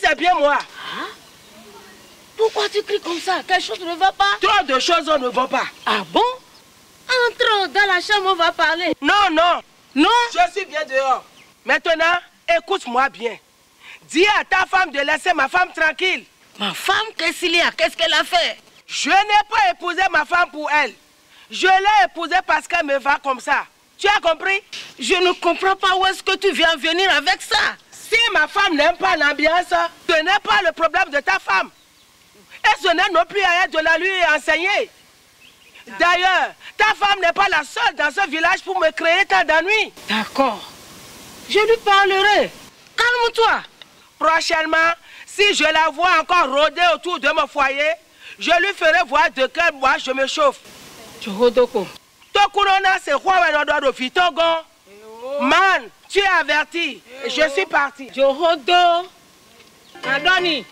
c'est bien moi. Ah? Pourquoi tu cries comme ça? Quelque chose ne va pas? Trop de choses ne vont pas. Ah bon? Entre dans la chambre, on va parler. Non, non. Non? Je suis bien dehors. Maintenant, écoute-moi bien. Dis à ta femme de laisser ma femme tranquille. Ma femme, qu'est-ce qu'il y a? Qu'est-ce qu'elle a fait? Je n'ai pas épousé ma femme pour elle. Je l'ai épousée parce qu'elle me va comme ça. Tu as compris? Je ne comprends pas où est-ce que tu viens venir avec ça. Si ma femme n'aime pas l'ambiance, ce n'est pas le problème de ta femme. Et ce n'est non plus à elle de la lui enseigner. D'ailleurs, ta femme n'est pas la seule dans ce village pour me créer tant d'ennuis. D'accord. Je lui parlerai. Calme-toi. Prochainement, si je la vois encore rôder autour de mon foyer, je lui ferai voir de quel bois je me chauffe. Johodoko. Tokurona, c'est quoi le Fitogo? Man, tu es averti. Je suis parti. Johodo. Adoni.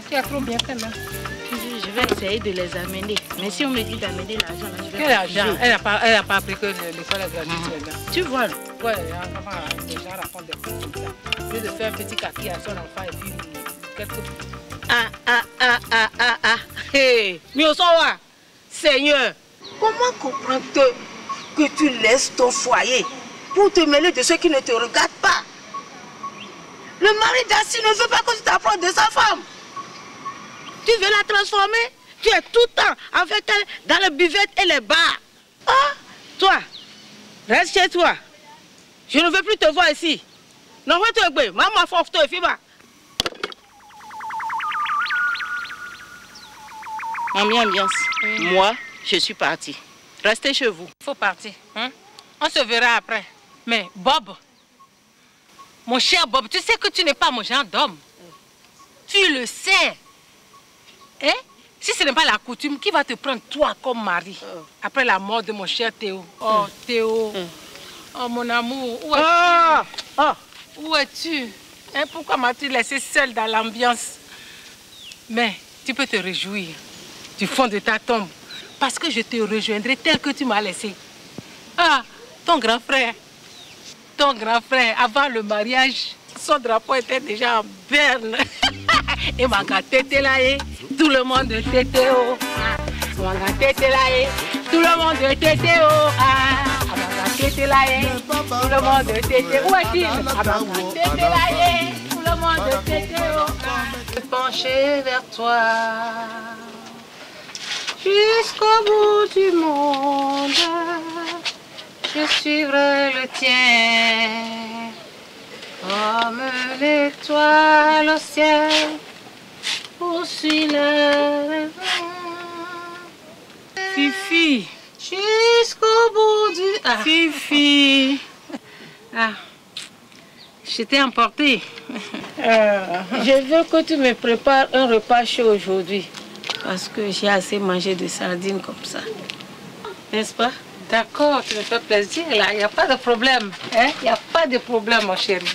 Tu as trop bien fait, là. Je vais essayer de les amener. Mais si on me dit d'amener l'argent, là, je vais... Quel argent? Elle n'a pas appris que l'école est gratuite. Tu vois. Ouais, les gens racontent des trucs comme ça. Au lieu de faire un petit kaki à son enfant et puis quelques... Hey, Miosowa, Seigneur, comment comprends-tu que tu laisses ton foyer pour te mêler de ceux qui ne te regardent pas? Le mari d'Assi ne veut pas que tu t'approches de sa femme. Tu veux la transformer? Tu es tout le temps avec elle dans les buvettes et les bars. Ah, toi, reste chez toi. Je ne veux plus te voir ici. Non, maman, faut que tu fasses. Ambiance. Moi, je suis partie. Restez chez vous. Il faut partir. Hein? On se verra après. Mais Bob, mon cher Bob, tu sais que tu n'es pas mon genre d'homme. Tu le sais. Hein? Si ce n'est pas la coutume, qui va te prendre toi comme mari après la mort de mon cher Théo? Oh, Théo. Oh, mon amour. Où es-tu? Où es-tu? Hein? Pourquoi m'as-tu laissé seule dans l'ambiance? Mais tu peux te réjouir du fond de ta tombe, parce que je te rejoindrai tel que tu m'as laissé. Ah, ton grand frère, avant le mariage, son drapeau était déjà en berne. Et ma gâtette là, tout le monde était oh. Ma gâtette là, tout le monde était oh. Ma gâtette là, tout le monde était. Où est-il? Ma gâtette là, tout le monde était oh. Je pencher vers toi. Jusqu'au bout du monde, je suivrai le tien, comme l'étoile au ciel, poursuit le vent. Fifi, jusqu'au bout du... Fifi. Je t'ai emporté. Je veux que tu me prépares un repas chaud aujourd'hui. Parce que j'ai assez mangé de sardines comme ça. N'est-ce pas? D'accord, tu me fais plaisir là, il n'y a pas de problème. Il n'y a pas de problème, mon chéri.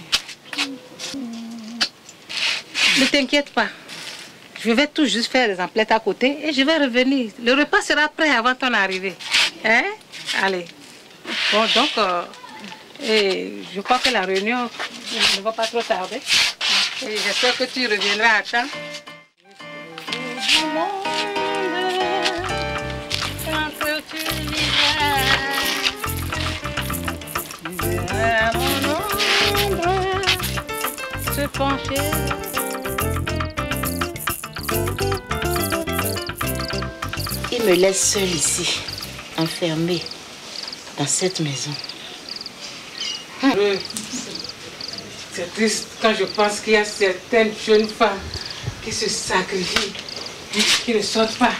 Ne t'inquiète pas. Je vais tout juste faire les emplettes à côté et je vais revenir. Le repas sera prêt avant ton arrivée. Hein? Allez. Bon, donc, je crois que la réunion ne va pas trop tarder. Et j'espère que tu reviendras à temps. Se pencher. Il me laisse seule ici, enfermée dans cette maison. C'est triste quand je pense qu'il y a certaines jeunes femmes qui se sacrifient, qui ne sortent pas.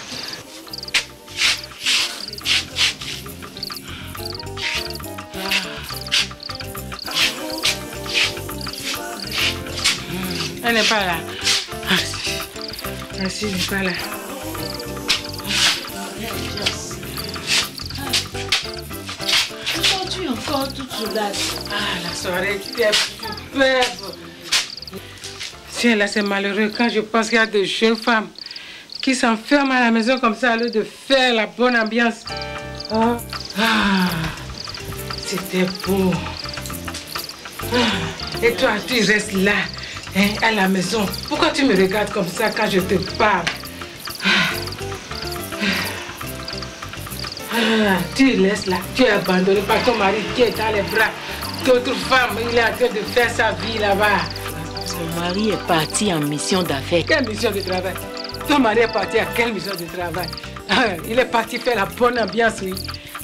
Elle n'est pas là. Merci, elle n'est pas là. Aujourd'hui encore toute soulage. La soirée était superbe. Tiens, là c'est malheureux quand je pense qu'il y a de jeunes femmes qui s'enferment à la maison comme ça au lieu de faire la bonne ambiance. Oh. C'était beau. Et toi, tu restes là, hein, à la maison. Pourquoi tu me regardes comme ça quand je te parle? Tu laisses là, tu es abandonné par ton mari qui est dans les bras d'autres femmes. Il est en train de faire sa vie là-bas. Mon mari est parti en mission d'affaires. Quelle mission de travail? Ton mari est parti à quelle mission de travail? Il est parti faire la bonne ambiance, oui.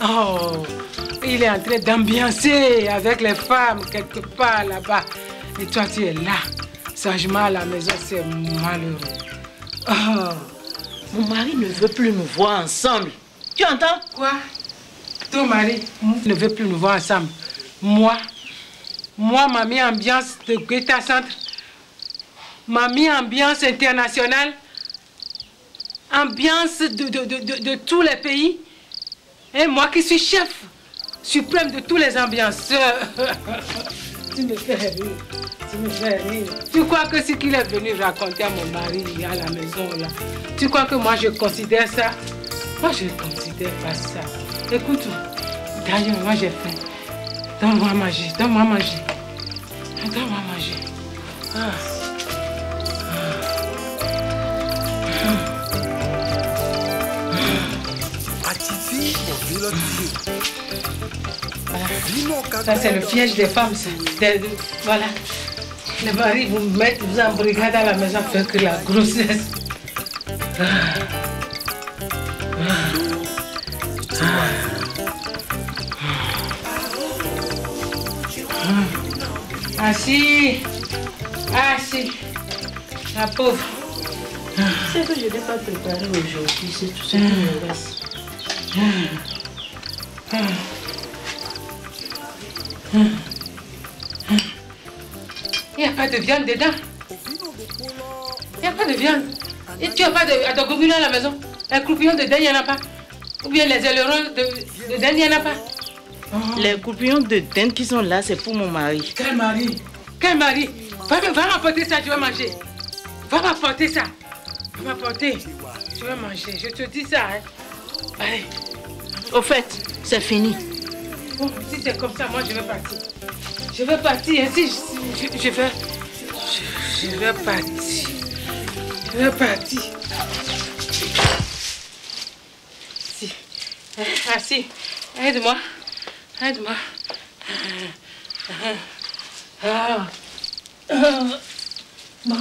Oh, il est en train d'ambiancer avec les femmes quelque part là-bas. Et toi, tu es là. Sagement à la maison, c'est malheureux. Oh. Mon mari ne veut plus nous voir ensemble. Tu entends? Quoi? Ton mari ne veut plus nous voir ensemble. Moi, mamie ambiance de Greta Centre. Mamie ambiance internationale. Ambiance de tous les pays. Et moi qui suis chef suprême de tous les ambianceurs. Tu me fais rire. Tu me fais rire. Tu crois que ce qu'il est venu raconter à mon mari à la maison là, tu crois que moi je considère ça? Moi je ne considère pas ça. Écoute, d'ailleurs moi j'ai faim. Donne-moi à manger, donne-moi à manger. Donne-moi à manger. Ça c'est le piège des femmes, ça. Voilà. Les maris vous mettent, vous embrigadent à la maison faire que la grossesse. Assis. Assis. La pauvre. C'est que je n'ai pas préparé aujourd'hui, c'est tout ce qui me reste. Il n'y a pas de viande dedans. Il n'y a pas de viande. Et tu n'as pas de gobelins à la maison. Les croupillons dedans, il n'y en a pas. Ou bien les ailerons dedans, il n'y en a pas. Les croupillons de dinde qui sont là, c'est pour mon mari. Quel mari? Quel mari? Va m'apporter ça, tu vas manger. Va m'apporter ça. Va m'apporter. Tu vas manger. Je te dis ça, hein. Allez. Au fait, c'est fini. Bon, si c'est comme ça, moi je vais partir. Je vais partir. Ainsi, je vais partir. Je vais partir. Si. Assis. Aide-moi. Aide-moi. Bon,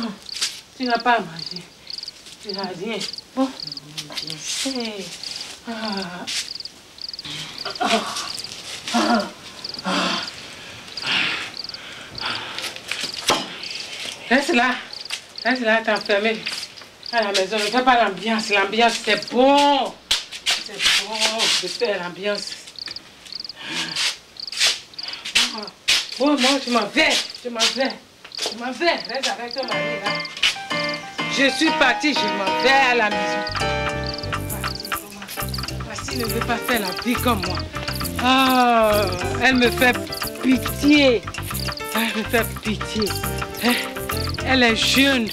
tu n'as pas à manger. Tu n'as rien. Bon. Hey. Reste là, t'enfermer à la maison. Ne fais pas l'ambiance. L'ambiance, c'est bon. C'est bon de faire l'ambiance. Bon, moi, je m'en vais. Reste avec ton mari là. Je suis partie, je m'en vais à la maison. Voici ne veut pas faire la vie comme moi. Oh, elle me fait pitié. Elle me fait pitié. Elle est jeune.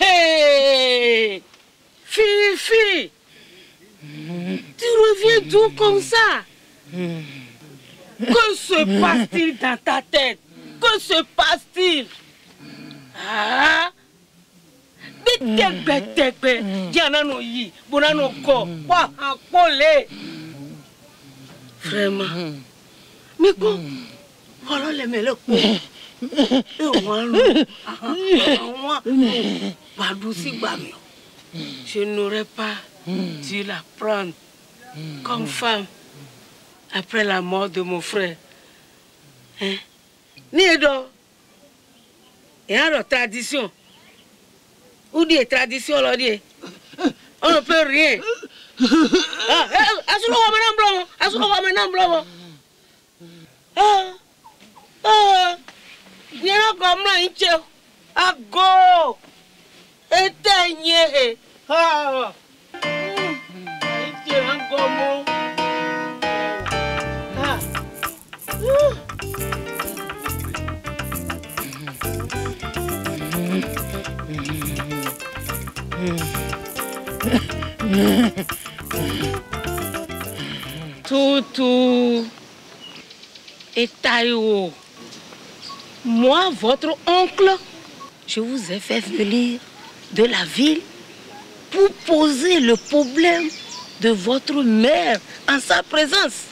Hey! Fifi! Tu reviens d'où comme ça? Que se passe-t-il dans ta tête? Que se passe-t-il? Ah? Vraiment. Mais quoi? Voilà les mélocs. Je n'aurais pas dû la prendre comme femme après la mort de mon frère. Hein? Niedo, il y a une tradition. Où dit tradition, on dit? On ne peut rien. Il y a comme là, Ago! Éteignez! Ah! Ago! Ah! Toutou et Taïwo, moi, votre oncle, je vous ai fait venir de la ville pour poser le problème de votre mère en sa présence.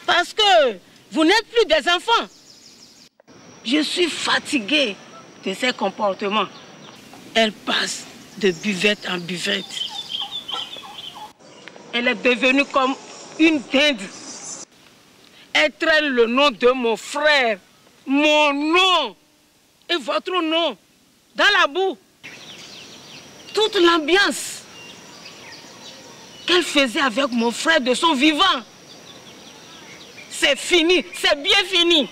Parce que vous n'êtes plus des enfants. Je suis fatiguée de ses comportements. Elle passe de buvette en buvette. Elle est devenue comme une dinde. Elle traîne le nom de mon frère, mon nom et votre nom dans la boue. Toute l'ambiance qu'elle faisait avec mon frère de son vivant, c'est fini, c'est bien fini.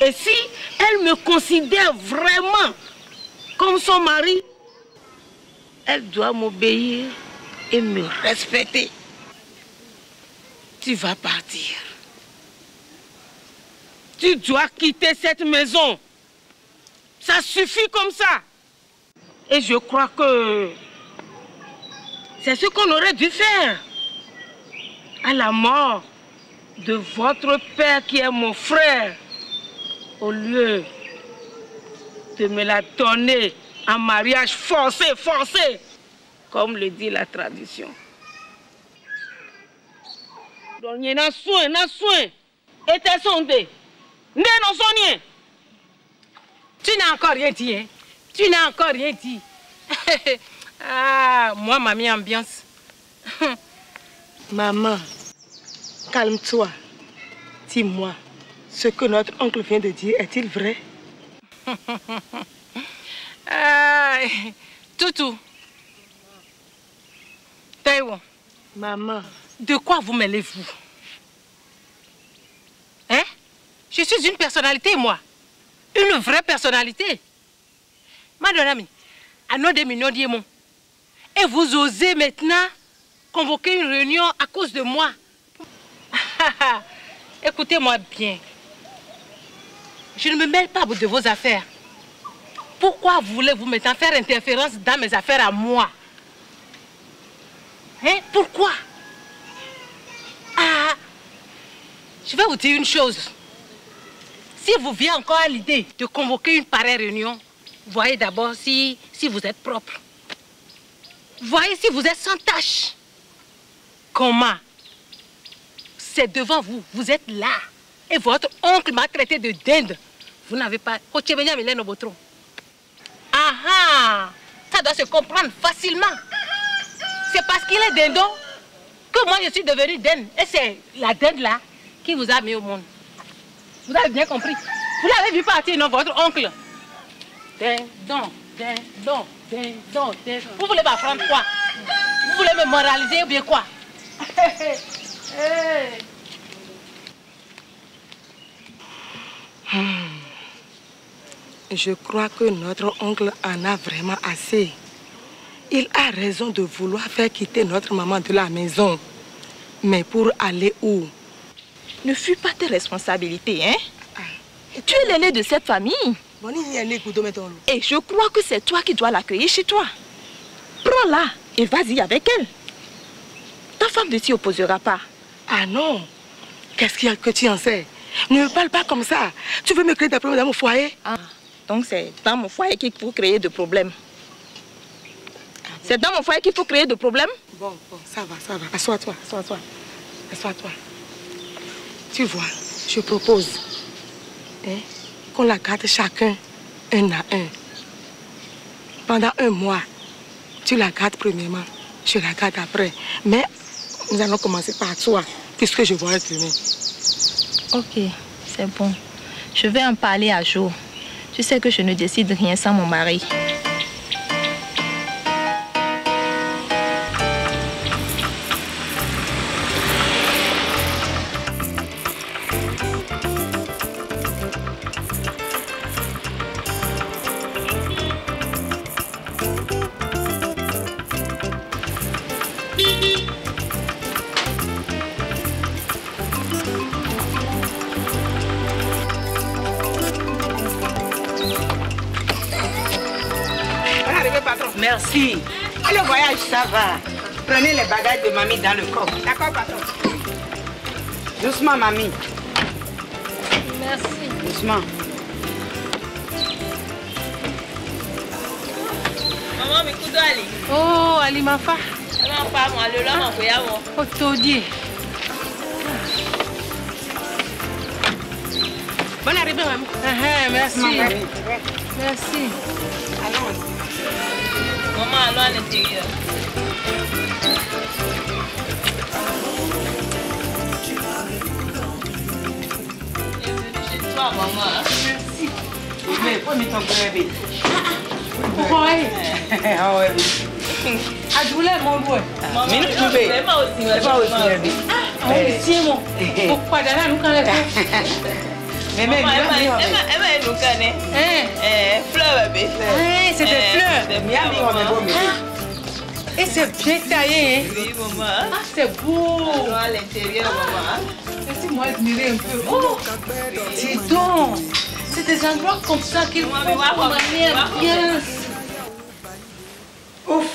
Et si elle me considère vraiment comme son mari, elle doit m'obéir et me respecter. Tu vas partir. Tu dois quitter cette maison. Ça suffit comme ça. Et je crois que c'est ce qu'on aurait dû faire. À la mort de votre père qui est mon frère, au lieu de me la donner en mariage forcé, comme le dit la tradition. Donc, il y a soin, et t'es sondé. Tu n'as encore rien dit, hein? Tu n'as encore rien dit. Ah, moi, mamie, ambiance. Maman, calme-toi. Dis-moi, ce que notre oncle vient de dire, est-il vrai? Toutou. Taïwo. Maman. De quoi vous mêlez-vous? Hein? Je suis une personnalité, moi. Une vraie personnalité. Madame, à nos 2 millions d'yémons. Et vous osez maintenant convoquer une réunion à cause de moi. Écoutez-moi bien. Je ne me mêle pas de vos affaires. Pourquoi voulez-vous maintenant faire interférence dans mes affaires à moi? Hein? Pourquoi? Ah, je vais vous dire une chose. Si vous vient encore à l'idée de convoquer une pareille réunion, voyez d'abord si vous êtes propre. Voyez si vous êtes sans tâche. Comment? C'est devant vous, vous êtes là. Et votre oncle m'a traité de dinde. Vous n'avez pas... Ah ah! Ça doit se comprendre facilement. C'est parce qu'il est dindon que moi je suis devenue dinde. Et c'est la dinde là qui vous a mis au monde. Vous avez bien compris. Vous l'avez vu partir, non, votre oncle? Dindon. Vous voulez m'apprendre quoi? Vous voulez me moraliser ou bien quoi? Je crois que notre oncle en a vraiment assez. Il a raison de vouloir faire quitter notre maman de la maison. Mais pour aller où? Ne fuis pas tes responsabilités, hein? Tu es l'aîné de cette famille. Et je crois que c'est toi qui dois l'accueillir chez toi. Prends-la et vas-y avec elle. Ta femme ne t'y opposera pas. Ah non! Qu'est-ce qu'il y a que tu en sais? Ne me parle pas comme ça. Tu veux me créer des problèmes dans mon foyer? Ah, donc c'est dans mon foyer qu'il faut créer des problèmes. C'est dans mon foyer qu'il faut créer des problèmes? Bon, ça va. Assois-toi. Tu vois, je propose qu'on la garde chacun un à un. Pendant 1 mois, tu la gardes premièrement, je la garde après. Mais nous allons commencer par toi, puisque je vois demain. Ok, c'est bon. Je vais en parler à Jo. Tu sais que je ne décide rien sans mon mari. Merci. Le voyage, ça va. Prenez les bagages de mamie dans le coffre. D'accord, patron? Doucement, mamie. Merci. Doucement. Maman, mais coudo Ali. Oh, Ali Mafa. Non, pas moi, le lama, moi. Oh, Todi. Bonne arrivée, maman. Merci. Merci. Allons. Maman, allons à l'intérieur. Bienvenue chez toi, maman. Merci. Mais prenez ton bébé. Pourquoi? Ah, je voulais mon boy. Maman, Mais non, c'est pas aussi, c'est pas aussi, bébé. Ah, oui, tiens, mon. Pourquoi d'ailleurs, nous, quand elle fait? Mais Maman, elle m'a nous connaît. Fleurs, bébé. C'est des fleurs. Des Bien, fleurs, on est beau, Ah. Et c'est bien taillé, hein? Oui, maman. Ah, c'est beau. Allons à l'intérieur, maman. Laissez-moi admirer un peu. Oh, dis donc. C'est des endroits comme ça qu'il faut manière bien. Ouf.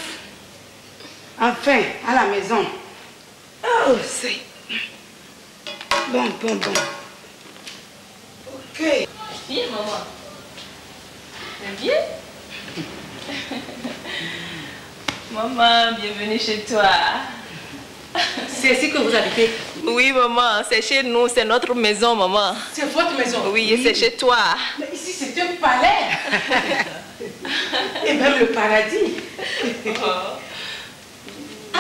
Enfin, à la maison. Oh, c'est... Bon. Ok. Bien, maman. C'est bien? Maman, bienvenue chez toi. C'est ici que vous habitez? Oui, maman, c'est chez nous, c'est notre maison, maman. C'est votre maison? Oui, c'est chez toi. Mais ici, c'est un palais. Et même le paradis. Ah!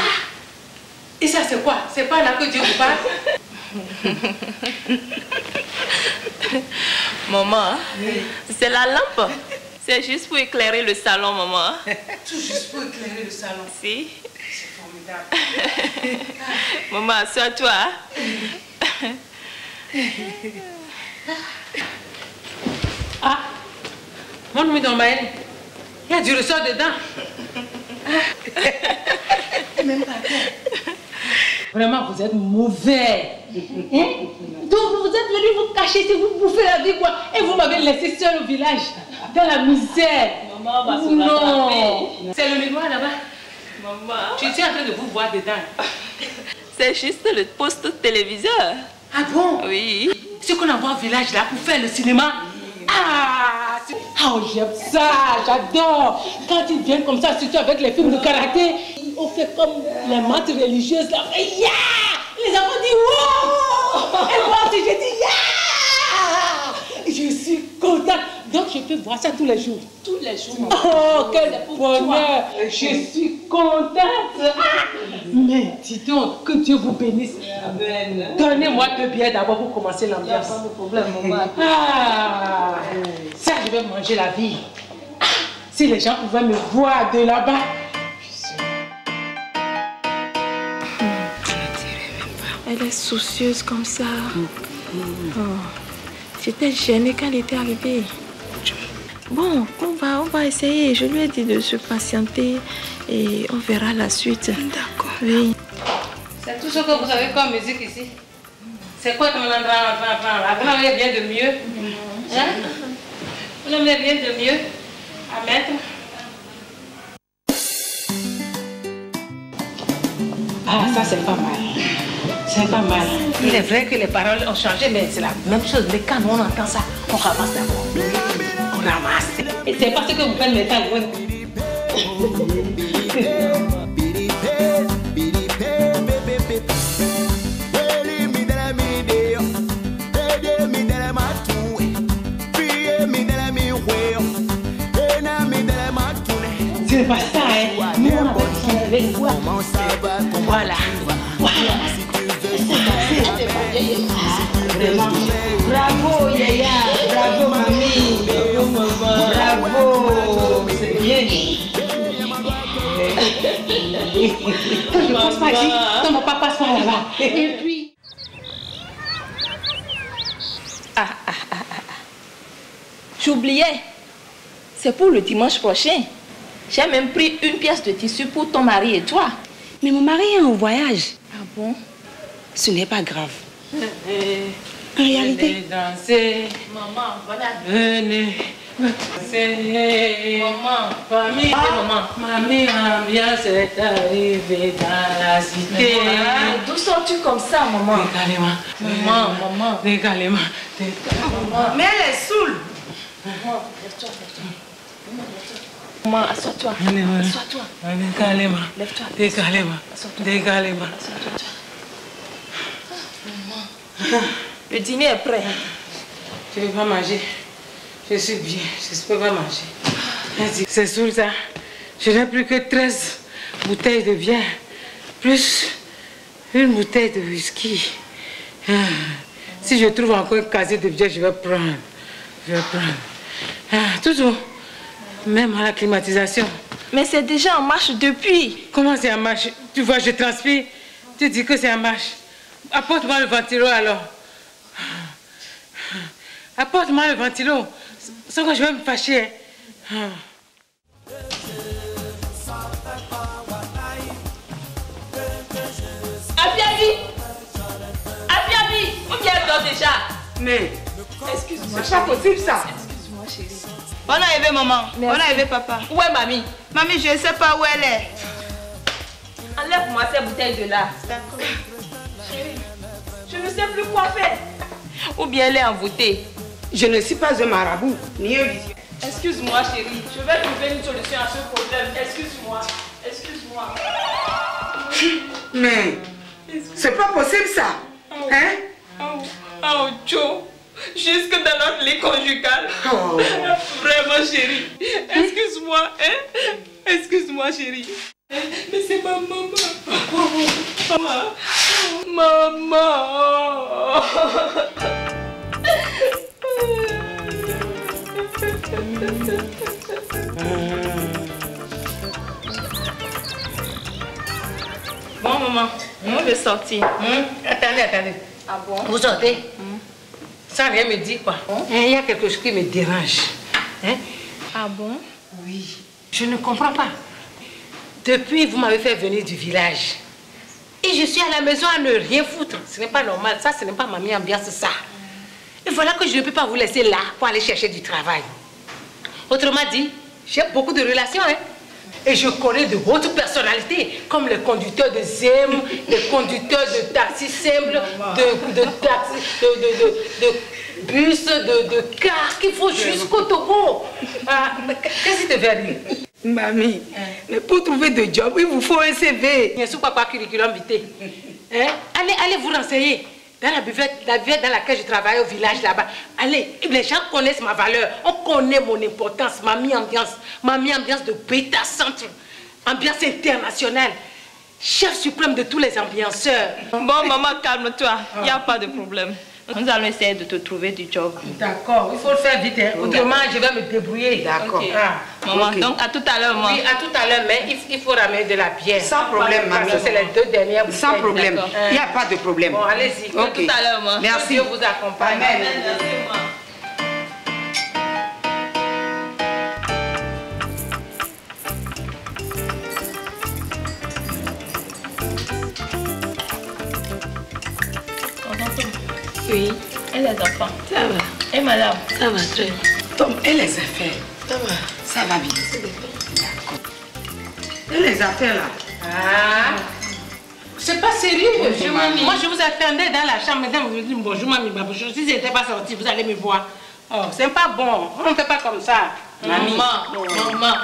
Et ça, c'est quoi? C'est pas là que Dieu vous parle? Maman, c'est la lampe. C'est juste pour éclairer le salon, maman. Tout juste pour éclairer le salon. Si. C'est formidable. Maman, assois-toi. Ah! Montre-moi dans ma haine. Il y a du ressort dedans. Même pas bien. Vraiment, vous êtes mauvais. Hein? Donc, vous êtes venu vous cacher, si vous bouffez la vie, quoi. Et vous m'avez laissé seul au village, dans la misère. Maman, on va se Non. rattraper. C'est le miroir là-bas. Maman. Je suis en train de vous voir dedans. C'est juste le poste téléviseur. Ah bon? Oui. Ce qu'on envoie au village là pour faire le cinéma. Ah, oh, j'aime ça, j'adore. Quand ils viennent comme ça, surtout avec les films de karaté, on fait comme les maths religieuses là. Et yeah! Les enfants disent wow! Et moi aussi je dis yeah! Je suis contente. Donc je peux voir ça tous les jours. Tous les jours. Oh, quel bonheur! Je suis contente. Ah! Mais dis donc, que Dieu vous bénisse. Amen. Donnez-moi 2 billets d'abord pour commencer l'ambiance. Pas de problème, maman. Ah, ça, je vais manger la vie. Ah, si les gens pouvaient me voir de là-bas. Elle est soucieuse comme ça. Oh. J'étais gênée quand elle était arrivée. Bon, on va essayer. Je lui ai dit de se patienter et on verra la suite. D'accord. Oui. C'est tout ce que vous avez comme musique ici. C'est quoi ton endroit? Vous n'avez rien de mieux? Hein? Vous n'avez rien de mieux à mettre? Ah, ça c'est pas mal. C'est pas mal. Il est vrai que les paroles ont changé, mais c'est la même chose. Mais quand on entend ça, on ramasse d'abord. On ramasse. Et c'est parce que vous faites le temps loin. C'est pas ça, hein. Nous, on a besoin avec toi. Voilà. Voilà. Vraiment. Bravo, Yaya. Bravo, mamie. Bravo, maman. Bravo. C'est bien. Quand je passe par ici, ton papa passe par là-bas. Et puis... J'oubliais. C'est pour le dimanche prochain. J'ai même pris une pièce de tissu pour ton mari et toi. Mais mon mari est en voyage. Ah bon? Ce n'est pas grave. En réalité. Venez danser. Maman, voilà. Venez. Maman, famille, maman. Mamie, ambiance est arrivée dans la cité. D'où sors-tu comme ça, maman? Décalez-moi. Maman. Décalez-moi. Mais elle est saoule. Maman, lève-toi. Maman, assois-toi. Assois-toi. Décalez-moi. Lève-toi. Décalez-moi. Décalez-moi. Maman. Le dîner est prêt. Je ne vais pas manger. Je suis bien. Je ne peux pas manger. C'est saoul ça. Je n'ai plus que 13 bouteilles de bière. Plus une bouteille de whisky. Si je trouve encore un casier de bière, je vais prendre. Toujours. Même à la climatisation. Mais c'est déjà en marche depuis. Comment c'est en marche? Tu vois, je transpire. Tu dis que c'est en marche. Apporte-moi le ventilo alors. Apporte-moi le ventilo. Sans que je vais me fâcher. Apiabi, où bien dort déjà? Mais, excuse-moi. c'est pas possible ça. Excuse-moi, chérie. Bonne arrivée, maman. Merci. Bonne arrivée, papa. Où est mamie? Mamie, je ne sais pas où elle est. Enlève-moi ces bouteilles de là. D'accord. Chérie, je ne sais plus quoi faire. Ou bien elle est envoûtée. Je ne suis pas un marabout, ni un vision. Excuse-moi, chérie. Je vais trouver une solution à ce problème. Excuse-moi. Excuse-moi. Mais, c'est pas possible ça. Hein? Oh, Joe. Jusque dans notre lit conjugal. Oh. Vraiment, chérie. Excuse-moi, hein? Excuse-moi, chérie. Mais c'est ma maman. Maman. Bon, maman, on veut sortir. Attendez. Ah bon? Vous sortez? Sans rien me dire quoi. Il y a quelque chose qui me dérange. Ah bon? Oui. Je ne comprends pas. Depuis, vous m'avez fait venir du village. Et je suis à la maison à ne rien foutre. Ce n'est pas normal. Ça, ce n'est pas mamie ambiance, ça. Et voilà que je ne peux pas vous laisser là pour aller chercher du travail. Autrement dit, j'ai beaucoup de relations, hein. Et je connais de hautes personnalités, comme les conducteurs de ZEM, les conducteurs de taxis simples, de bus, de cars qu'il faut jusqu'au Togo. Qu'est-ce qui te fait rire? Mamie, mais pour trouver de job, il vous faut un CV. Bien sûr, papa, curriculum vitae. Allez vous renseigner. Dans la buvette dans laquelle je travaille au village là-bas. Allez, les gens connaissent ma valeur. On connaît mon importance, mamie ambiance de Beta Centre. Ambiance internationale. Chef suprême de tous les ambianceurs. Bon, maman, calme-toi. Il n'y a pas de problème. Nous allons essayer de te trouver du job. D'accord, il faut le faire vite. Autrement, je vais me débrouiller. D'accord. Okay. Maman, donc à tout à l'heure, maman. Oui, à tout à l'heure, mais il faut ramener de la bière. Sans problème, mamie. C'est les 2 dernières bouteilles. Sans problème. Il n'y a pas de problème. Bon, allez-y. À tout à l'heure, maman. Merci. Dieu vous accompagne. Amen. Merci, maman. Oui, et les enfants? Ça va. Et madame? Ça va très bien. Tom, et les affaires? Ça va. Ça va bien. D'accord. Et les affaires là? C'est pas sérieux. Bonjour, mamie. Moi, je vous attendais dans la chambre. Madame, vous me dites bonjour, mamie. Bonjour. Si je n'étais pas sortie, vous allez me voir. Oh, c'est pas bon. On ne fait pas comme ça. Mamie. Maman.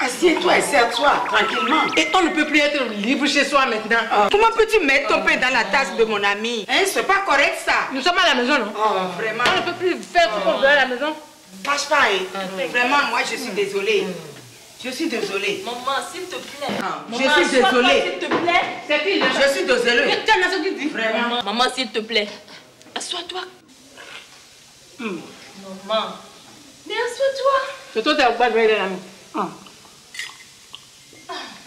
Assieds-toi et serre-toi tranquillement. Et on ne peut plus être libre chez soi maintenant. Comment peux-tu mettre ton pain dans la tasse de mon ami? Hein, c'est pas correct ça. Nous sommes à la maison, non? Oh, vraiment. On ne peut plus faire ce qu'on veut à la maison. Fâche pas, hein. Vraiment, moi je suis désolée. Je suis désolée. Maman, s'il te plaît. Je suis désolée. S'il te plaît. C'est qui là? Je suis désolée. Tu as ce qu'il dit? Vraiment. Maman, s'il te plaît. Assois-toi. Maman. Mais assois-toi. C'est toi qui as pas de l'ami.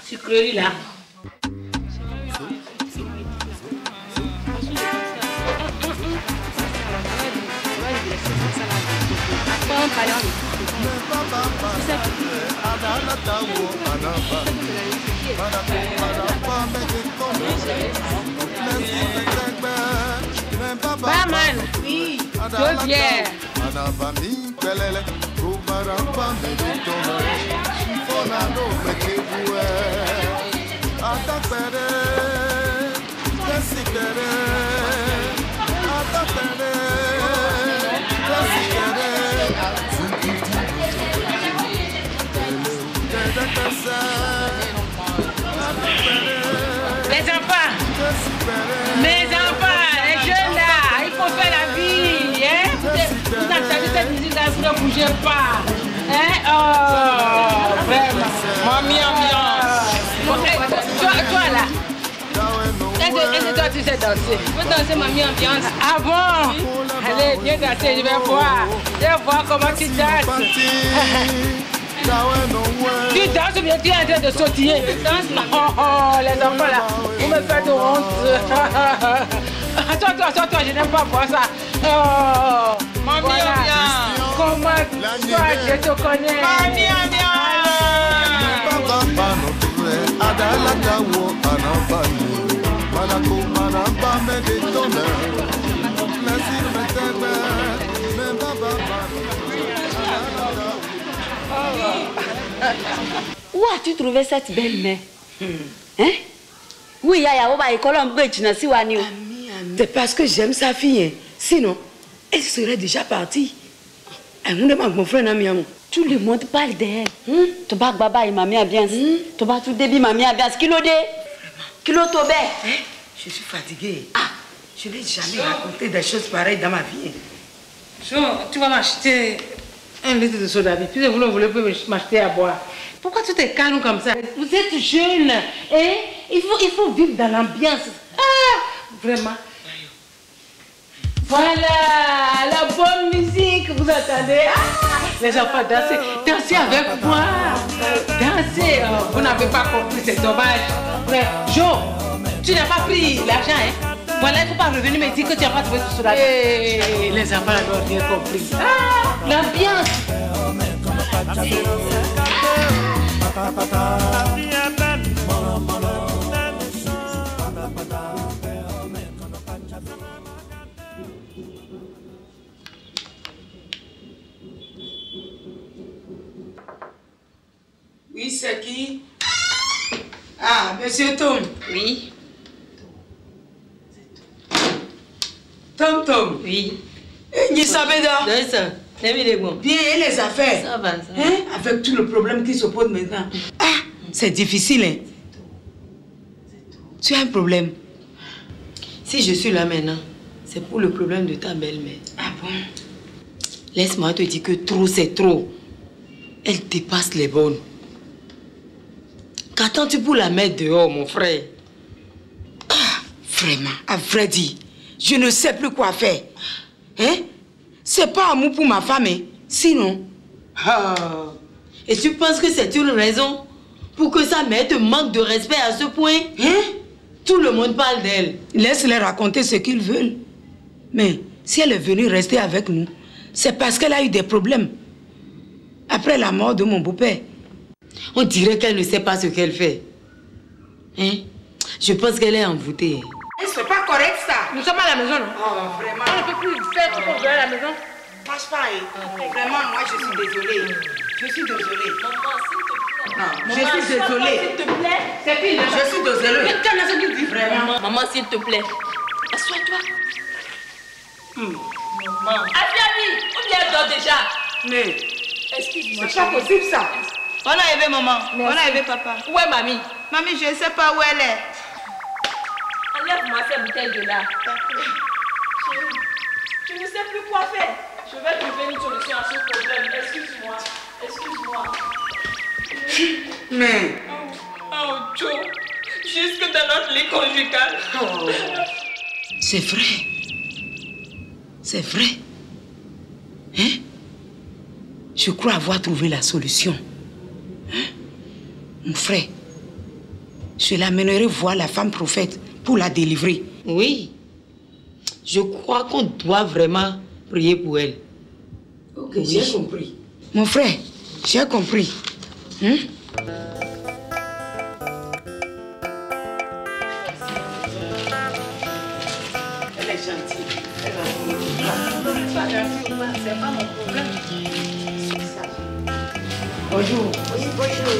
Sucrerie là. Barman, oui, 2 bières. Mes enfants, les jeunes là, il faut faire la vie, hein? Vous entendez cette musique là, vous ne bougez pas, hein? Oh, vraiment. Mamie ambiance. Toi là, est-ce que toi tu sais danser? Tu veux danser mamie ambiance? Ah bon? Allez, viens danser, je vais voir. Je vais voir comment tu danses. Tu danses ou bien tu es en train de sautiller? Je danse. Oh, les enfants là, vous me faites honte. Attends, je n'aime pas voir ça. Oh, Mamie voilà. ambiance. Comment toi, je te connais. Mamie Où as-tu trouvé cette belle mère? Hein? Oui, Yaya, on va école en C'est parce que j'aime sa fille. Hein. Sinon, elle serait déjà partie. Mon frère n'a mis. Tout le monde parle d'elle. Toba Baba et Mamie Ambiance. Toba tout débit Mamie Ambiance. Kilo de? Kilo Tobé? Je suis fatiguée. Ah, je n'ai jamais raconté des choses pareilles dans ma vie. Tu vas m'acheter un litre de soda, puis vous ne voulez plus m'acheter à boire. Pourquoi tu te calmes comme ça? Vous êtes jeune et il faut vivre dans l'ambiance. Ah, vraiment. Voilà, la bonne musique, vous entendez? Ah, les enfants, dansez avec moi. Dansez. Vous n'avez pas compris, c'est dommage. Jo, tu n'as pas pris l'argent, hein? Voilà, il ne faut pas revenir me dire que tu n'as pas trouvé ce soda. Les enfants n'ont rien compris. Ah, l'ambiance. Oui, c'est qui? Ah, monsieur Tom. Oui. Tom. Oui. N'y savez pas. Bien, et les affaires? Ça va. Hein? Avec tout le problème qui se pose maintenant. Ah, c'est difficile, hein? Tu as un problème? Si je suis là maintenant, c'est pour le problème de ta belle-mère. Ah bon? Laisse-moi te dire que trop, c'est trop. Elle dépasse les bonnes. Qu'attends-tu pour la mettre dehors, mon frère? Ah, vraiment, à vrai dire, je ne sais plus quoi faire. Hein? C'est pas amour pour ma femme, hein? Sinon... Ah. Et tu penses que c'est une raison pour que sa mère te manque de respect à ce point? Hein? Tout le monde parle d'elle. Laisse-les raconter ce qu'ils veulent. Mais si elle est venue rester avec nous, c'est parce qu'elle a eu des problèmes. Après la mort de mon beau-père. On dirait qu'elle ne sait pas ce qu'elle fait. Hein? Je pense qu'elle est envoûtée. C'est pas correct ça. Nous sommes à la maison, non? Oh, vraiment. On ne peut plus faire ce qu'on veut à la maison. Passe pas, hein. Vraiment, moi je suis désolée. Je suis désolée. Maman, Je suis désolée. S'il te plaît. C'est pile. Je suis désolée. Qu'est-ce que tu dis? Vraiment. Maman, s'il te plaît. Assois-toi. Maman. Afiami, ou bien dors déjà? Mais Excuse-moi. c'est pas possible ça. On a élevé maman. On a élevé papa. Où est mamie? Mamie, je ne sais pas où elle est. Enlève-moi cette bouteille de là. Je ne sais plus quoi faire. Je vais trouver une solution à ce problème. Excuse-moi. Excuse-moi. Mais... Oh, Joe. Jusque dans notre lit conjugal. Oh. C'est vrai. C'est vrai. Hein? Je crois avoir trouvé la solution. Hein? Mon frère, je l'amènerai voir la femme prophète pour la délivrer. Oui. Je crois qu'on doit vraiment prier pour elle. Ok, oui. J'ai compris. Mon frère, j'ai compris. Hein? Elle est gentille. Elle C'est pas mon problème. Bonjour. Oui, bonjour.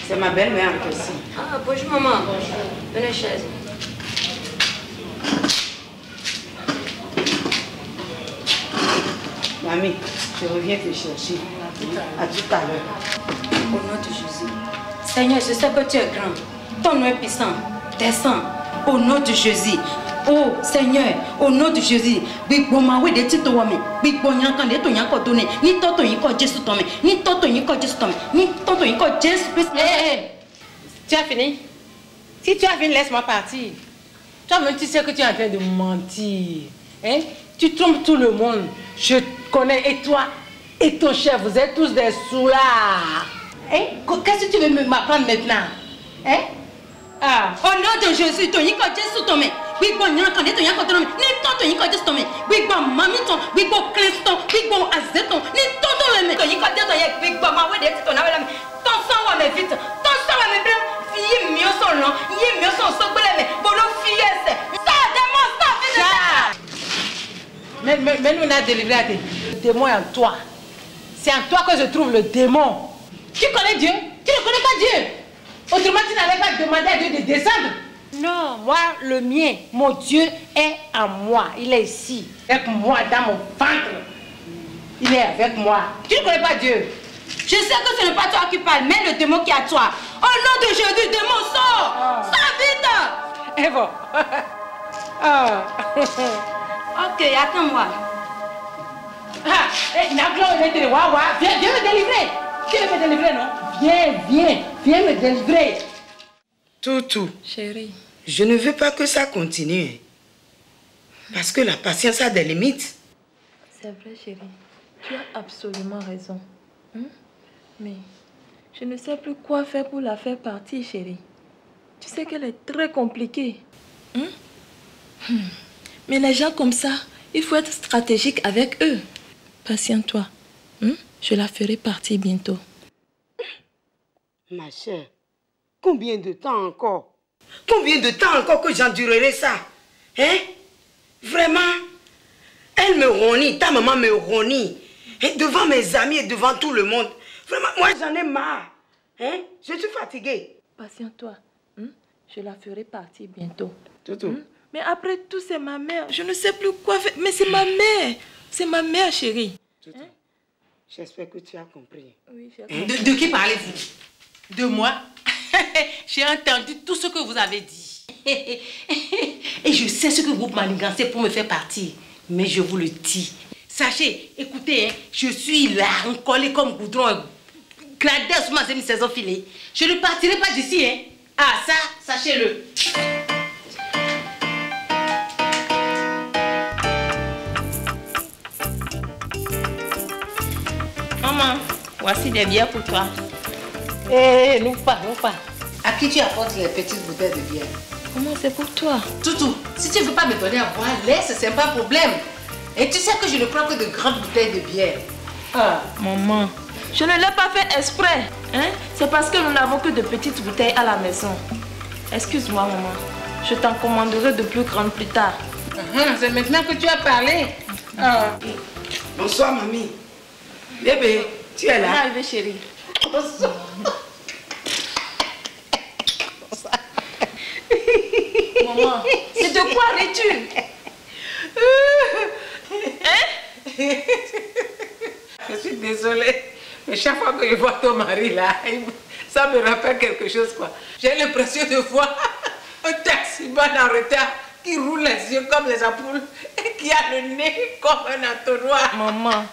C'est ma belle-mère en question. Ah, bonjour maman. Bonjour. Venez chaise. Mamie, je reviens te chercher. À tout à l'heure. Au nom de Jésus. Seigneur, je sais que tu es grand. Ton nom est puissant. Descends. Au nom de Jésus. Oh Seigneur, au nom de Jésus. Bigbo mawe de tito wame. Bigbo nyankan de to nyanko donné. Ni toto yiko Jésus tome. Ni toto yiko Jésus tome. Ni toto yiko Jésus Christ. Hé, tu as fini? Si tu as fini, laisse-moi partir. Toi-même, tu sais que tu es en train de mentir. Hein? Tu trompes tout le monde. Je connais. Et toi, et ton chef, vous êtes tous des soulards. Hein? Qu'est-ce que tu veux m'apprendre maintenant? Hein? Ah. Au nom de Jésus, ton yiko Jésus tome. Bigbo nyankan de to nyanko donné. Ni toto yiko Jésus tome. Bigbo mamiton, bigbo cliston, bigbo azeton. Ni toto weme. Ton yiko de to yek bigbo mawe de tito na wela. Ton sang wa me vite. Ton sang wa me blem. Fille mieux son nom. Yi mieux son sogbele me. Bolo fille c'est. Ça démon, ça vite. Mais nous on a délivré à le démon est en toi. C'est en toi que je trouve le démon. Tu connais Dieu? Tu ne connais pas Dieu. Autrement, tu n'avais pas demandé à Dieu de descendre. Non, moi, le mien, mon Dieu est en moi. Il est ici, avec moi, dans mon ventre. Il est avec moi. Tu ne connais pas Dieu. Je sais que ce n'est pas toi qui parles, mais le démon qui est à toi. Au nom de Jésus, démon, sors. Sors vite. Et bon. Ah. Ok, attends-moi. Ah, Naglo, viens me délivrer. Tu veux me délivrer, non? Viens me délivrer. Toutou. Chérie. Je ne veux pas que ça continue. Parce que la patience a des limites. C'est vrai, chérie. Tu as absolument raison. Mais je ne sais plus quoi faire pour la faire partir, chérie. Tu sais qu'elle est très compliquée. Mais les gens comme ça, il faut être stratégique avec eux. Patiente-toi. Je la ferai partir bientôt. Ma chère, combien de temps encore? Combien de temps encore que j'endurerai ça? Hein? Vraiment? Elle me ronit, ta maman me ronit. Hein? Devant mes amis et devant tout le monde. Vraiment, moi j'en ai marre. Hein? Je suis fatiguée. Patiente-toi. Je la ferai partir bientôt. Toutou. Mais après tout, c'est ma mère. Je ne sais plus quoi faire. Mais c'est ma mère. C'est ma mère, chérie. Toutou. J'espère que tu as compris. Oui, j'ai compris. De qui parlez-vous? De moi? J'ai entendu tout ce que vous avez dit. Et je sais ce que vous manigancez pour me faire partir. Mais je vous le dis. Sachez, écoutez, hein, je suis là, collée comme goudron, gradée sur ma saison filée. Je ne partirai pas d'ici, hein. Ah, ça, sachez-le. Maman, voici des bières pour toi. Eh, nous pas. À qui tu apportes les petites bouteilles de bière? Comment c'est pour toi? Toutou, si tu ne veux pas me donner à boire, laisse, c'est pas un problème. Et tu sais que je ne prends que de grandes bouteilles de bière. Ah. Maman, je ne l'ai pas fait exprès. C'est parce que nous n'avons que de petites bouteilles à la maison. Excuse-moi, maman. Je t'en commanderai de plus grandes plus tard. C'est maintenant que tu as parlé. Ah. Bonsoir, mamie. Bébé, tu es là? Arrivé, chérie. Bonsoir. Maman, c'est de quoi ris-tu? Je suis désolée, mais chaque fois que je vois ton mari là, ça me rappelle quelque chose, quoi. J'ai l'impression de voir un taximan en retard qui roule les yeux comme les ampoules et qui a le nez comme un entonnoir. Maman,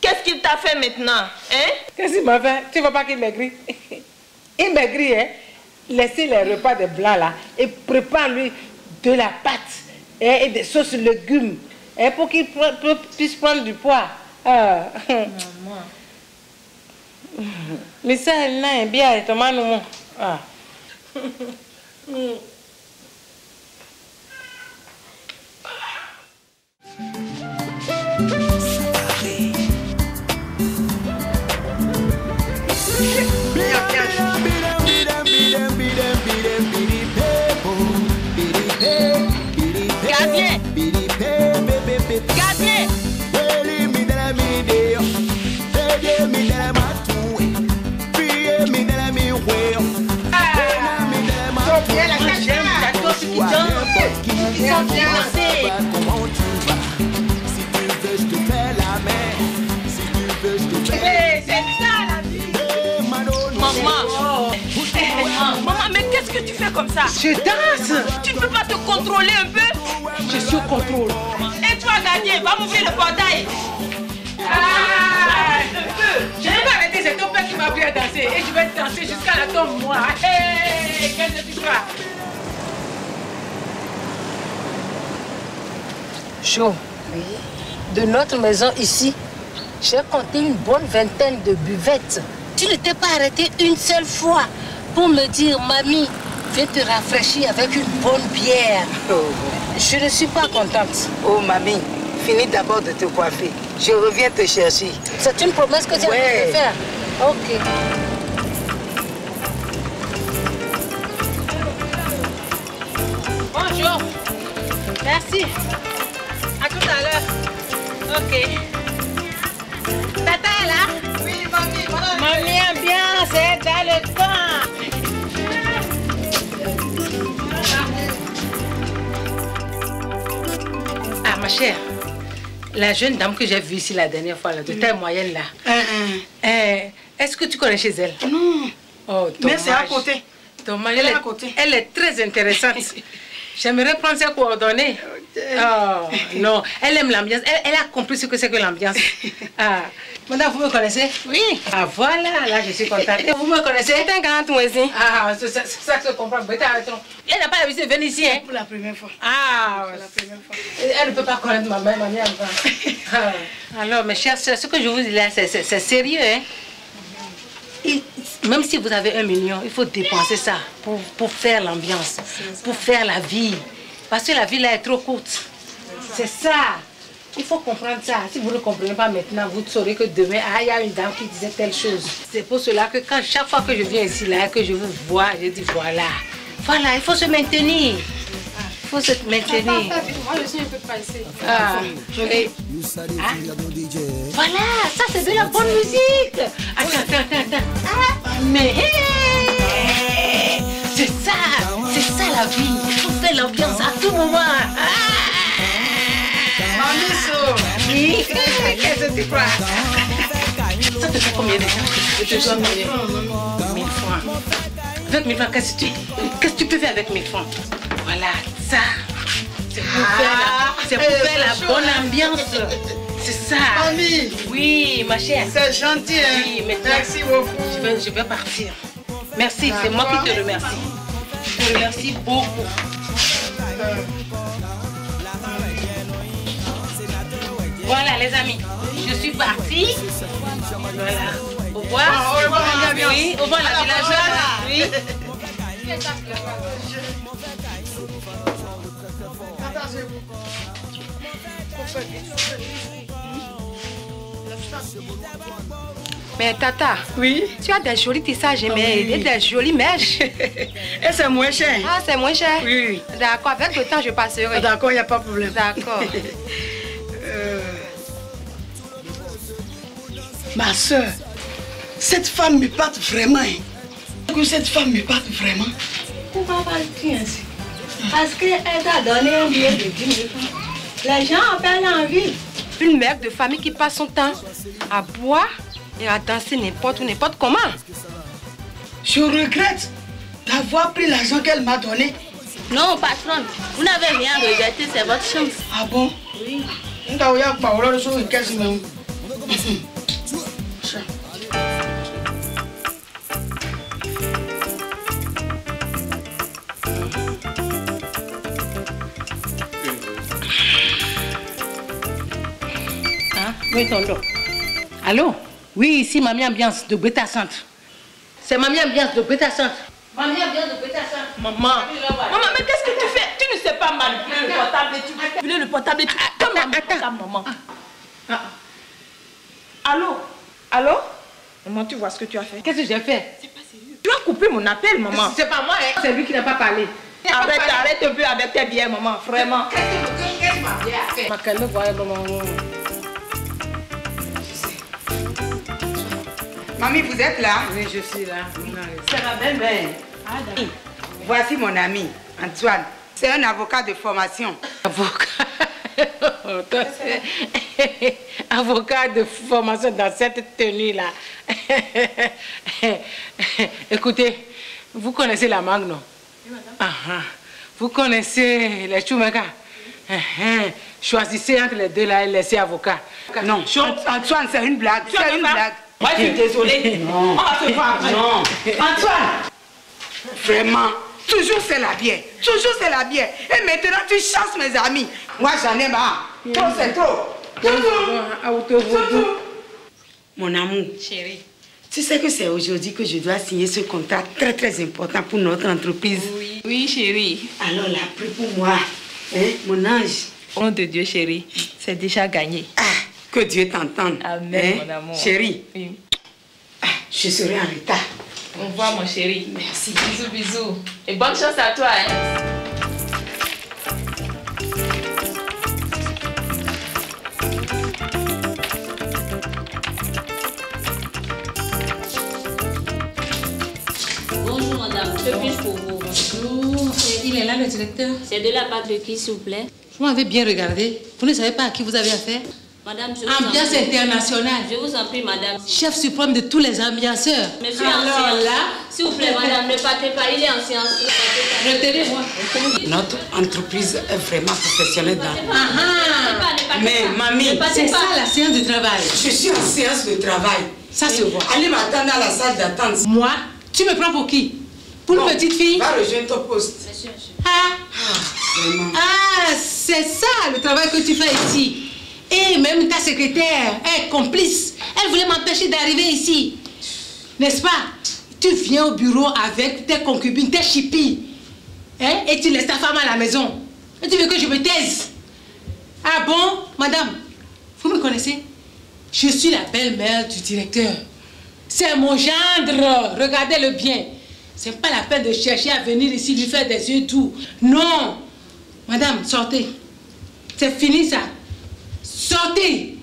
qu'est-ce qu'il t'a fait maintenant? Qu'est-ce qu'il m'a fait? Tu ne vois pas qu'il maigrit? Il maigrit, hein? Laissez les repas de blanc là et prépare-lui de la pâte et des sauces légumes pour qu'il puisse prendre du poids. Maman. Mais ça, elle n'a bien et Thomas nous. Ah. danser. Comment tu vas? Si tu veux, je te fais la main. Si tu veux, je te fais. C'est ça la vie. Maman. Maman, mais qu'est-ce que tu fais comme ça? Je danse. Tu ne peux pas te contrôler un peu? Je suis au contrôle. Et toi, gardien, va m'ouvrir le portail. Je vais pas arrêter, c'est ton père qui m'a appris à danser. Et je vais danser jusqu'à la tombe, moi. Hey, qu'est-ce que tu crois? Jo, de notre maison ici, j'ai compté une bonne vingtaine de buvettes. Tu ne t'es pas arrêté une seule fois pour me dire, mamie, viens te rafraîchir avec une bonne bière. Oh. Je ne suis pas contente. Oh, mamie, finis d'abord de te coiffer. Je reviens te chercher. C'est une promesse que tu as envie de faire. Ok. Bonjour. Merci. À tout à l'heure. Ok. Tata est là? Oui, mamie. Mamie, ambiance, c'est dans le temps. Ah, ma chère, la jeune dame que j'ai vue ici la dernière fois, là, de taille moyenne, là. Est-ce que tu connais chez elle? Non. Oh, mais c'est à côté. Dommage, Elle est à côté. Elle est très intéressante. J'aimerais prendre ses coordonnées. Oh, non, elle aime l'ambiance. Elle a compris ce que c'est que l'ambiance. Ah, madame, vous me connaissez? Oui. Ah, voilà, là, je suis contente. Et vous me connaissez? C'est un grand tout ici. Ah, c'est ça que je comprends. Elle n'a pas l'habitude de venir ici, hein? Pour la première fois. Ah, c'est la première fois. Elle ne peut pas connaître ma mère, ah. Alors, mes chers sœurs, ce que je vous dis là, c'est sérieux, hein? Même si vous avez 1 million, il faut dépenser ça pour faire l'ambiance, pour faire la vie. Parce que la vie là est trop courte. C'est ça. Il faut comprendre ça. Si vous ne comprenez pas maintenant, vous saurez que demain, il y a une dame qui disait telle chose. C'est pour cela que chaque fois que je viens ici, là, que je vous vois, je dis voilà. Voilà, il faut se maintenir. Il faut se maintenir. Moi, je suis un peu pressée. Ah, voilà, ça c'est de la bonne musique. Attends. Mais c'est ça la vie. Il faut faire l'ambiance à tout moment. Oui, qu'est-ce que tu crois? Ça te fait combien de temps? Je te dois combien? 1000 francs. Avec 1000 francs, qu'est-ce que tu peux faire avec 1000 francs? Voilà, ça. C'est pour faire la bonne ambiance. C'est ça. Mamie. Oui, ma chère. C'est gentil, hein? Oui, maintenant, merci beaucoup. Je vais partir. Merci, c'est moi qui te remercie. Je te remercie beaucoup. Voilà, les amis. Je suis partie. Voilà. Au revoir. Au revoir, oui, au revoir, la villageoise. Oui. Mais Tata, oui, tu as des jolis tissages, mais des jolies mèches. Et c'est moins cher. Ah, c'est moins cher? Oui. D'accord, avec le temps, je passerai. D'accord, il n'y a pas de problème. D'accord. Ma soeur, cette femme me batte vraiment. Cette femme me batte vraiment. Pourquoi pas le prix ainsi? Parce qu'elle t'a donné un billet de 10 000 francs. Les gens appellent l'envie. Une mère de famille qui passe son temps à boire et à danser n'importe où, n'importe comment. Je regrette d'avoir pris l'argent qu'elle m'a donné. Non, patronne, vous n'avez rien regretté, c'est votre chance. Ah bon? Oui. Oui, tonton. Allô? Oui, ici, Mamie Ambiance de Beta Centre. C'est Mamie Ambiance de Beta Centre. Mamie Ambiance de Beta Centre. Maman, mais qu'est-ce que tu fais? Tu ne sais pas manipuler le portable et tu manipuler le portable et tu... Attends, maman. Allô? Maman, tu vois ce que tu as fait? Qu'est-ce que j'ai fait? C'est pas sérieux. Tu as coupé mon appel, maman. C'est pas moi, hein? C'est lui qui n'a pas parlé. Arrête un peu avec tes bières, maman, vraiment. Qu'est-ce que ma bière a fait? Ma calme, voilà, maman. Mamie, vous êtes là? Oui, je suis là. C'est ma belle-mère. Voici mon ami, Antoine. C'est un avocat de formation. Avocat. Avocat de formation dans cette tenue-là. Écoutez, vous connaissez la mangue, non? Oui, madame. Vous connaissez les choumekas? Choisissez entre les deux là et laissez avocat. Non, Antoine, c'est une blague. C'est une blague. Moi, je suis désolée. Non. On va se voir après. Non. Antoine. Vraiment. Toujours c'est la bière. Toujours c'est la bière. Et maintenant, tu chasses mes amis. Moi, j'en ai marre. Trop, c'est trop. Tout. Mon amour. Chérie. Tu sais que c'est aujourd'hui que je dois signer ce contrat très, très important pour notre entreprise. Oui. Oui, chérie. Alors, là, prie pour moi. Hein, mon ange. Au nom de Dieu, chérie, c'est déjà gagné. Ah, que Dieu t'entende. Amen, mon amour. Chérie. Oui. Ah, je serai en retard. Au revoir, mon chéri. Merci. Bisous, bisous. Et bonne chance à toi. Hein. Bonjour madame, que puis-je pour vous? Bonjour. Il est là, le directeur? C'est de la part de qui, s'il vous plaît? Vous m'avez bien regardé. Vous ne savez pas à qui vous avez affaire? Madame, je vous Ambiance internationale. Je vous en prie, madame. Chef suprême de tous les ambianceurs. Monsieur alors là, s'il vous plaît, madame, ne partez pas. Il est en séance. Retenez-moi. Notre entreprise est vraiment professionnelle dans... Mais mamie, c'est ça la séance de travail. Je suis en séance de travail. Ça se voit. Allez m'attendre à la salle d'attente. Moi? Tu me prends pour qui? Pour une petite fille? Va rejoindre ton poste. Monsieur. C'est ça le travail que tu fais ici. Et même ta secrétaire est complice. Elle voulait m'empêcher d'arriver ici. N'est-ce pas? Tu viens au bureau avec tes concubines, tes chippies. Hein? Et tu laisses ta femme à la maison. Et tu veux que je me taise? Ah bon, madame? Vous me connaissez? Je suis la belle-mère du directeur. C'est mon gendre. Regardez-le bien. C'est pas la peine de chercher à venir ici lui faire des yeux doux. Non. Madame, sortez. C'est fini ça. Sortez.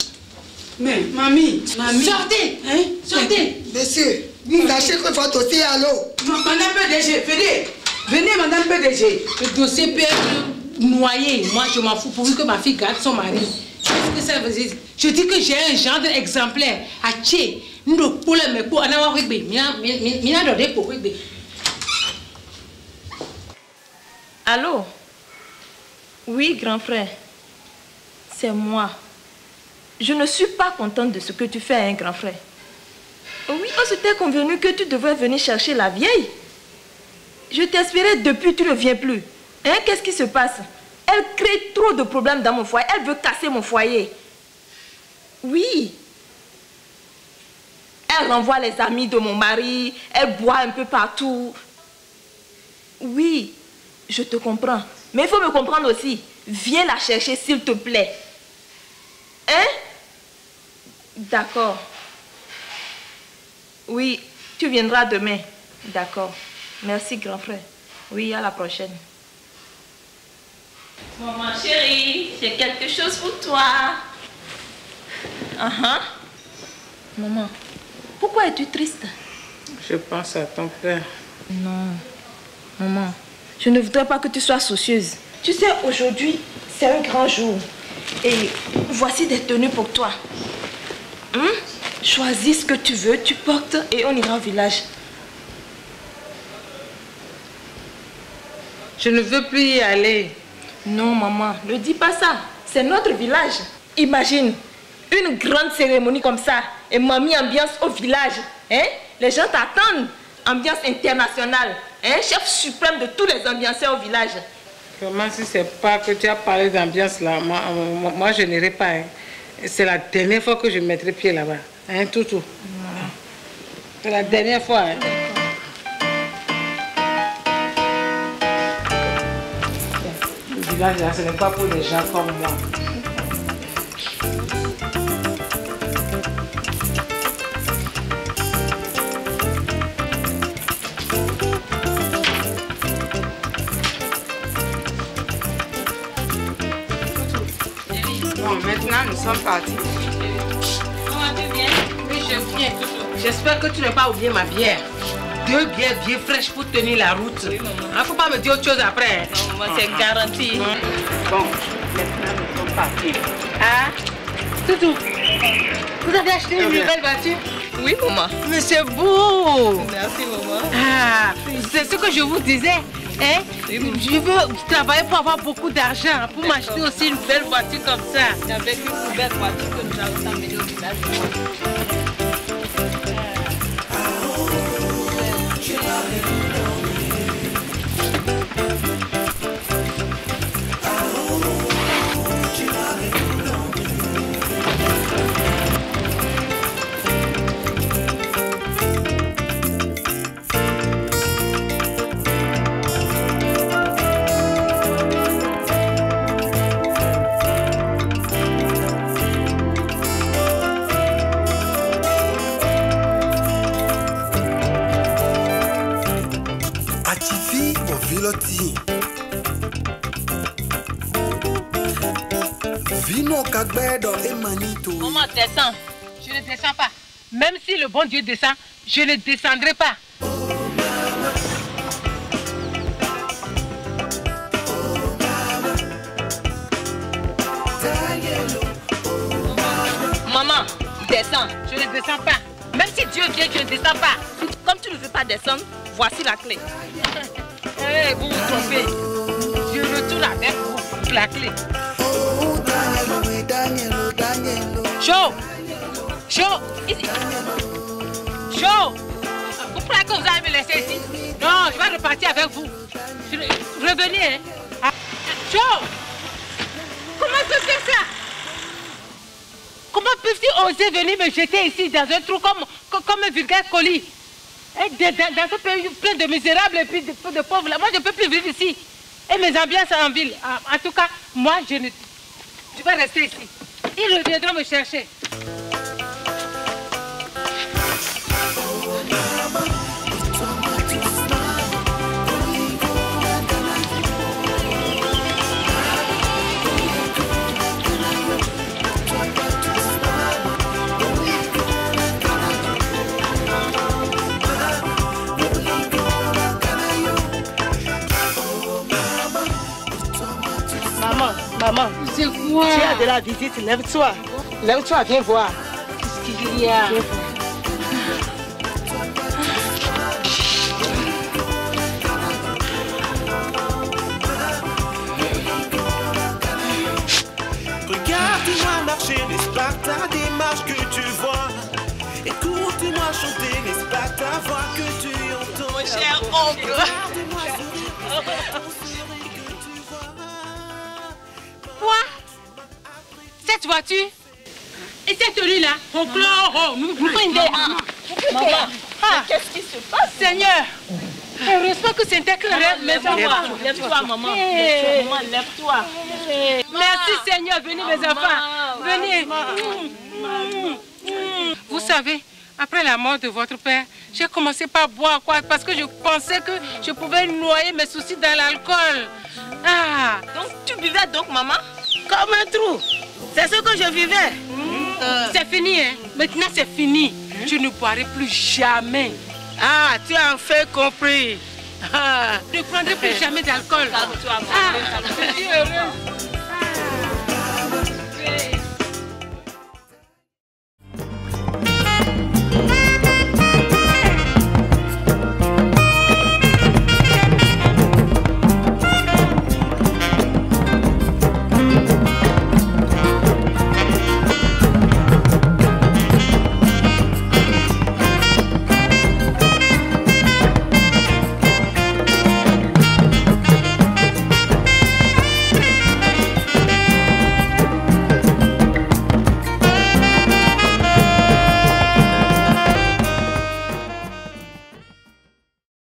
Mais, mamie. Sortez. Hein? Sortez. Monsieur, sachez que votre dossier est à l'eau. Madame PDG, venez. Venez, madame PDG. Le dossier peut être noyé. Moi, je m'en fous pourvu que ma fille garde son mari. Qu'est-ce que ça veut dire? Je dis que j'ai un gendre exemplaire. Aché. Nous pour le mec pour avoir régler. Mina donné pour régler. Allô? Oui, grand frère. C'est moi. Je ne suis pas contente de ce que tu fais, hein, grand frère. Oui, on s'était convenu que tu devrais venir chercher la vieille. Je t'espérais depuis, tu ne viens plus. Hein, qu'est-ce qui se passe? Elle crée trop de problèmes dans mon foyer. Elle veut casser mon foyer. Oui. Elle renvoie les amis de mon mari. Elle boit un peu partout. Oui, je te comprends. Mais il faut me comprendre aussi. Viens la chercher, s'il te plaît. Hein? D'accord. Oui, tu viendras demain. D'accord. Merci, grand frère. Oui, à la prochaine. Maman chérie, j'ai quelque chose pour toi. Maman, pourquoi es-tu triste? Je pense à ton père. Non. Maman, je ne voudrais pas que tu sois soucieuse. Tu sais, aujourd'hui, c'est un grand jour. Et voici des tenues pour toi. Choisis ce que tu veux, tu portes et on ira au village. Je ne veux plus y aller. Non, maman, ne dis pas ça. C'est notre village. Imagine, une grande cérémonie comme ça et mamie ambiance au village. Hein? Les gens t'attendent. Ambiance internationale. Hein? Chef suprême de tous les ambianceurs au village. Comment si c'est pas que tu as parlé d'ambiance là, moi je n'irai pas. Hein. C'est la dernière fois que je mettrai pied là-bas. Hein, Toutou? C'est la dernière fois. Hein. Le village là, ce n'est pas pour des gens comme moi. Bon, maintenant nous sommes partis. Comment tu viens? Oui, je viens. J'espère que tu n'as pas oublié ma bière. 2 bières bien fraîches pour tenir la route. Il ne faut pas me dire autre chose après. Non, moi, c'est garanti. Bon, maintenant, nous sommes partis. Ah, Toutou, vous avez acheté une nouvelle voiture? Oui, maman. Mais c'est beau. Merci, maman. Ah, c'est ce que je vous disais. Hein? Je veux travailler pour avoir beaucoup d'argent, pour m'acheter aussi une belle voiture comme ça. C'est avec une belle voiture que nous allons t'emmener au village. Maman, descends. Je ne descends pas. Même si le bon Dieu descend, je ne descendrai pas. Maman, descends. Je ne descends pas. Même si Dieu vient, je ne descends pas. Comme tu ne veux pas descendre, voici la clé. Hey, vous vous trompez. Je retourne avec vous la clé. Chaud. Chaud. Ici. Chaud. Vous croyez que vous allez me laisser ici? Non, je vais repartir avec vous. Revenez. Hein. Ah. Chaud. Comment peut faire ça? Comment peuvent-ils oser venir me jeter ici dans un trou comme un vulgaire colis? Dans ce pays plein de misérables et puis de pauvres, là, moi je ne peux plus vivre ici. Et mes ambiances en ville. En tout cas, moi je vais rester ici. Ils reviendront me chercher. Maman, c'est quoi? Tu as de la visite, lève-toi. Lève-toi, viens voir. Qu'est-ce qu'il y a? Regarde-moi marcher, n'est-ce pas ta démarche que tu vois? Écoute-moi chanter, n'est-ce pas ta voix que tu entends? Mon cher oncle. Quoi? Cette voiture et cette tenue-là, on pleure, nous prenons des... Maman, qu'est-ce qui se passe? Seigneur, heureusement que c'était que rêve, mais Lève-toi, maman. Lève-toi. Merci Seigneur, venez mes enfants, venez. Vous savez, après la mort de votre père, j'ai commencé par boire quoi, parce que je pensais que je pouvais noyer mes soucis dans l'alcool. Ah. Donc tu buvais donc, maman? Comme un trou. C'est ce que je vivais. C'est fini, hein? Maintenant c'est fini. Je ne boirai plus jamais. Ah, tu as enfin compris. Je ne prendrai plus jamais d'alcool. Calme-toi, maman. Je suis heureuse.